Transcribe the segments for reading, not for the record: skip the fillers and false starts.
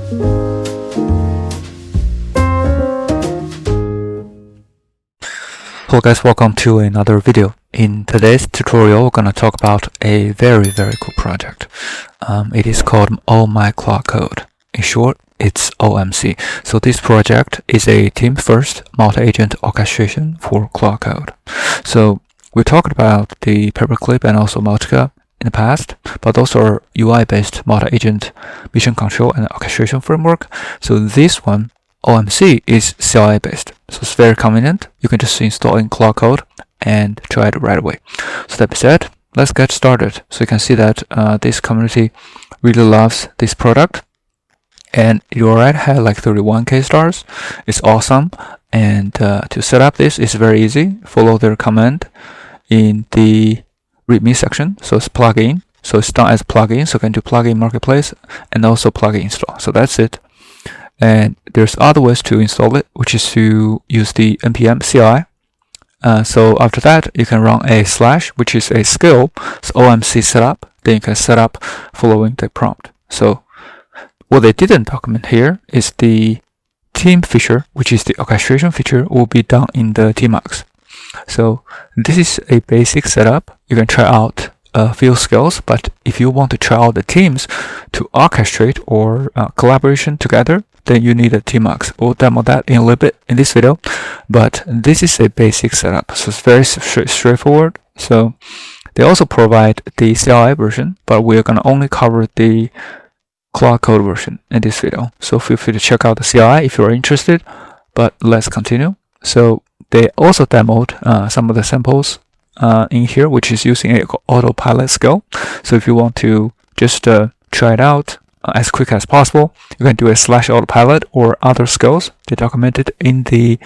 Hello guys, welcome to another video. In today's tutorial, we're going to talk about a very cool project. It is called Oh-My-ClaudeCode. In short, it's OMC. So this project is a team-first multi-agent orchestration for Claude Code. So we talked about the paperclip and also Multica in the past, but those are UI-based multi-agent mission control and orchestration framework. So this one, OMC, is CLI based, so it's very convenient. You can just install in Claude Code and try it right away. So that being said, let's get started. So you can see that this community really loves this product, and it already had like 31k stars. It's awesome, and to set up this is very easy. Follow their command in the README section. So it's plugin. So it's done as plugin. So you can do plugin marketplace and also plugin install. So that's it. And there's other ways to install it, which is to use the npm CLI. So after that, you can run a / which is a skill, so OMC setup. Then you can set up following the prompt. So what they didn't document here is the team feature, which is the orchestration feature, will be done in the tmux. So this is a basic setup. You can try out a few skills, but if you want to try out the teams to orchestrate or collaboration together, then you need a tmux. We'll demo that in a little bit in this video, but this is a basic setup, so it's very straightforward. So they also provide the CLI version, but we're going to only cover the Claude Code version in this video. So feel free to check out the CLI if you're interested, but let's continue. So they also demoed some of the samples in here, which is using a autopilot skill. So if you want to just try it out as quick as possible, you can do a /autopilot or other skills they documented in the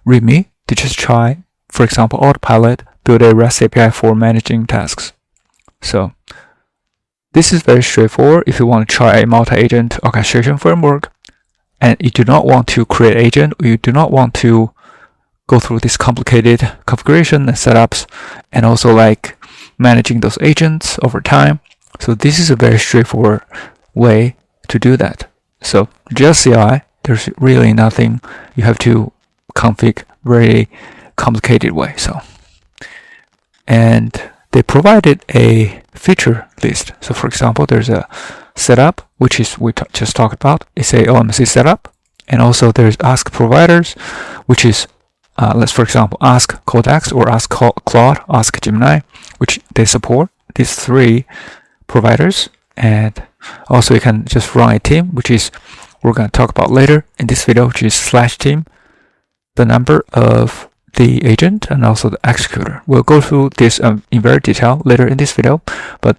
README to just try. For example, autopilot, build a REST API for managing tasks. So this is very straightforward. If you want to try a multi-agent orchestration framework and you do not want to create agent, or you do not want to go through this complicated configuration and setups, and also like managing those agents over time. So this is a very straightforward way to do that. So just CLI, there's really nothing you have to config very complicated way. So, and they provided a feature list. So for example, there's a setup, which is we just talked about. It's a OMC setup, and also there's ask providers, which is let's for example ask Codex or ask Claude, ask Gemini, which they support these three providers. And also you can just run a team, which is we're going to talk about later in this video, which is /team, the number of the agent and also the executor. We'll go through this in very detail later in this video, but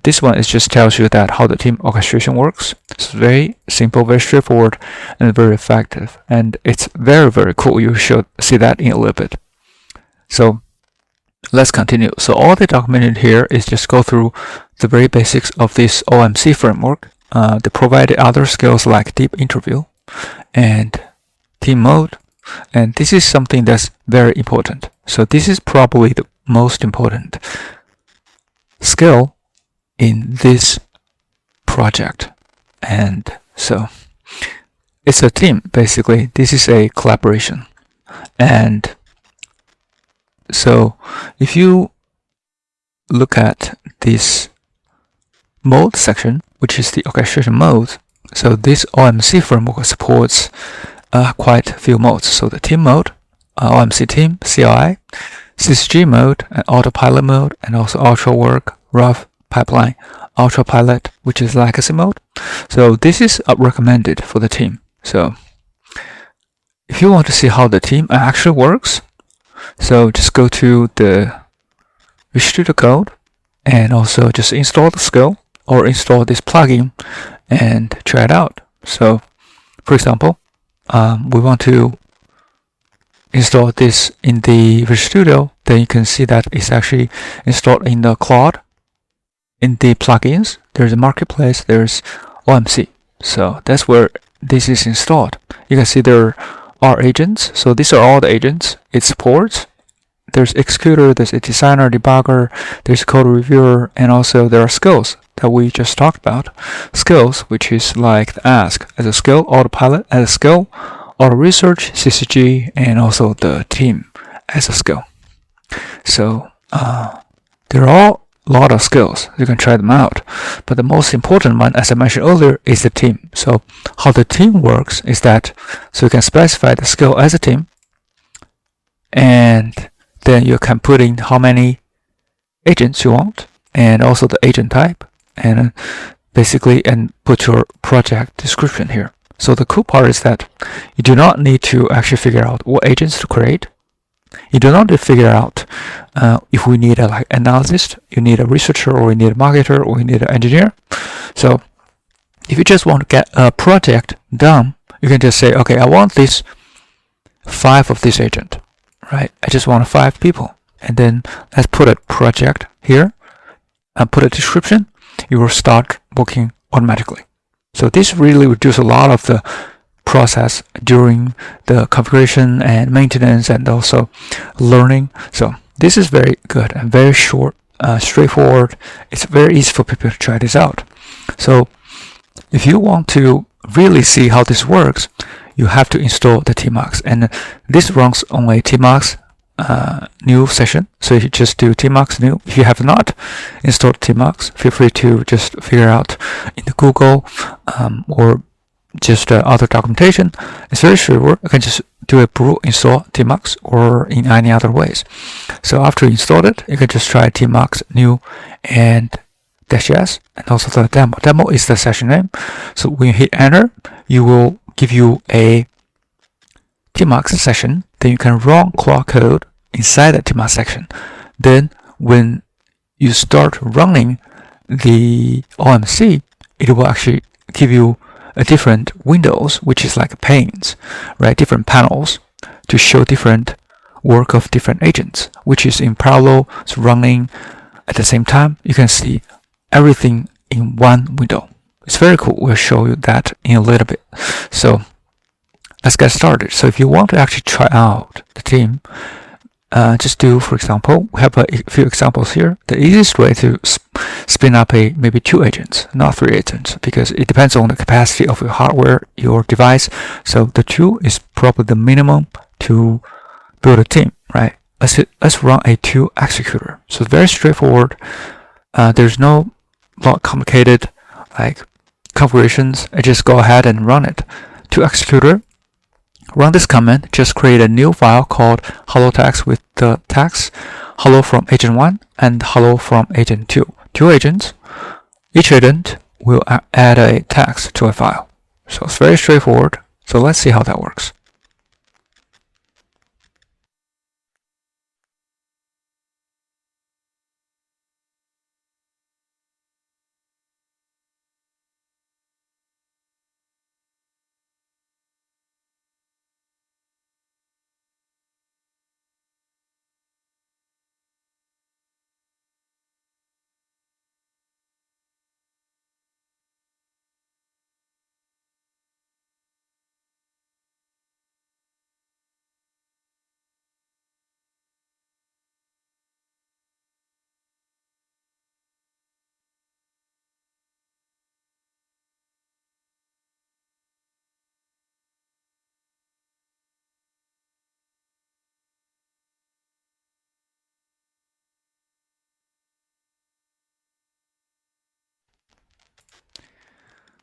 this one is just tells you that how the team orchestration works. It's very simple, very straightforward, and very effective, and it's very cool. You should see that in a little bit. So let's continue. So all they documented here is just go through the very basics of this OMC framework. They provided other skills like deep interview and team mode, and this is something that's very important. So this is probably the most important skill in this project. And so it's a team, basically. This is a collaboration. And so if you look at this mode section, which is the orchestration mode, so this OMC framework supports quite a few modes. So the team mode, OMC team, CLI, SysG mode, and autopilot mode, and also ultra work, rough pipeline, ultra pilot, which is legacy mode. So this is recommended for the team. So if you want to see how the team actually works, so just go to the Visual Code and also just install the skill or install this plugin and try it out. So for example, we want to install this in the Visual Studio, then you can see that it's actually installed in the Claude. In the plugins, there's a marketplace, there's OMC. So that's where this is installed. You can see there are agents. So these are all the agents it supports. There's executor, there's a designer, debugger, there's code reviewer, and also there are skills that we just talked about, skills, which is like the ask as a skill, autopilot as a skill, auto research, CCG, and also the team as a skill. So they're all a lot of skills. You can try them out. But the most important one, as I mentioned earlier, is the team. So how the team works is that, so you can specify the skill as a team, and then you can put in how many agents you want, and also the agent type, and basically, and put your project description here. So the cool part is that you do not need to actually figure out what agents to create. You do not need to figure out if we need a analyst, you need a researcher, or you need a marketer, or you need an engineer. So if you just want to get a project done, you can just say, okay, I want this 5 of this agent, right? I just want 5 people. And then let's put a project here and put a description. You will start working automatically. So this really reduces a lot of the process during the configuration and maintenance and also learning. So this is very good and very short, straightforward. It's very easy for people to try this out. So if you want to really see how this works, you have to install the Tmux, and this runs on a Tmux new session. So if you just do Tmux new, if you have not installed Tmux, feel free to just figure out in the Google or just other documentation. It's very straightforward. You can just do a brew install Tmux or in any other ways. So after you installed it, you can just try Tmux new and -s, and also the demo. Demo is the session name. So when you hit enter, you will give you a Tmux session. Then you can run Claude Code inside the Tmux section. Then when you start running the OMC, it will actually give you a different windows, which is like panes, right? Different panels to show different work of different agents, which is in parallel, it's running at the same time. You can see everything in one window. It's very cool. We'll show you that in a little bit. So let's get started. So if you want to actually try out the team, just do, for example, we have a few examples here. The easiest way to spin up maybe 2 agents, not 3 agents, because it depends on the capacity of your hardware, your device. So the 2 is probably the minimum to build a team, right? Let's run a 2 executor. So it's very straightforward. There's no lot complicated like configurations. I just go ahead and run it. 2 executor. Run this command, just create a new file called hello text with the text hello from agent 1 and hello from agent 2. 2 agents. Each agent will add a text to a file. So it's very straightforward. So let's see how that works.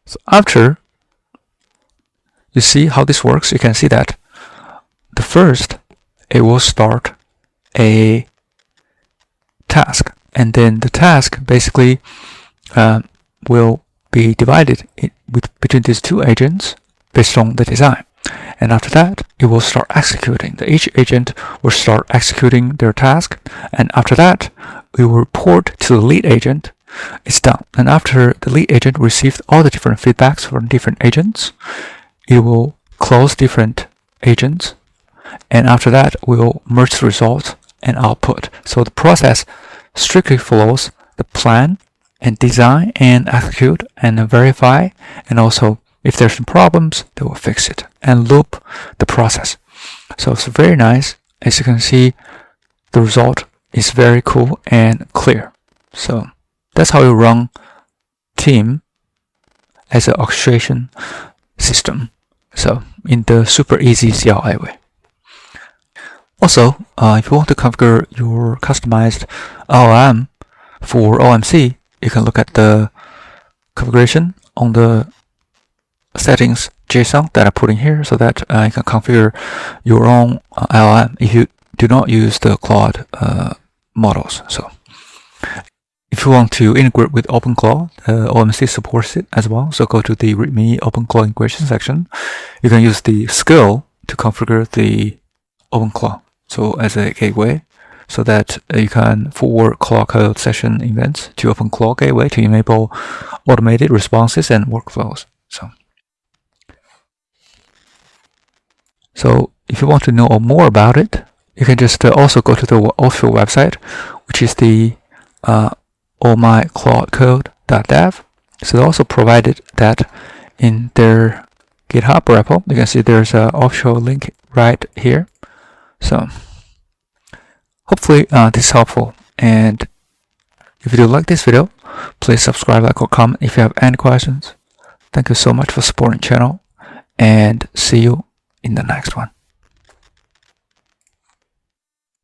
So after you see how this works, you can see that the first, it will start a task, and then the task basically will be divided between these 2 agents based on the design. And after that, it will start executing. Each agent will start executing their task, and after that, we will report to the lead agent. It's done. And after the lead agent received all the different feedbacks from different agents, it will close different agents, and after that, we'll merge the results and output. So the process strictly follows the plan and design and execute and verify, and also if there's some problems, they will fix it and loop the process. So it's very nice. As you can see, the result is very cool and clear. So that's how you run team as an orchestration system. So in the super easy CLI way. Also, if you want to configure your customized LLM for OMC, you can look at the configuration on the settings JSON that I put in here, so that you can configure your own LLM if you do not use the Claude models. So if you want to integrate with OpenClaw, OMC supports it as well. So go to the README OpenClaw integration section. You can use the skill to configure the OpenClaw, so as a gateway, so that you can forward Claude Code session events to OpenClaw gateway to enable automated responses and workflows. So if you want to know more about it, you can just also go to the official website, which is the Oh-My-ClaudeCode.dev. So they also provided that in their GitHub repo. You can see there's an official link right here. So hopefully this is helpful. And if you do like this video, please subscribe, like, or comment if you have any questions. Thank you so much for supporting the channel, and see you in the next one.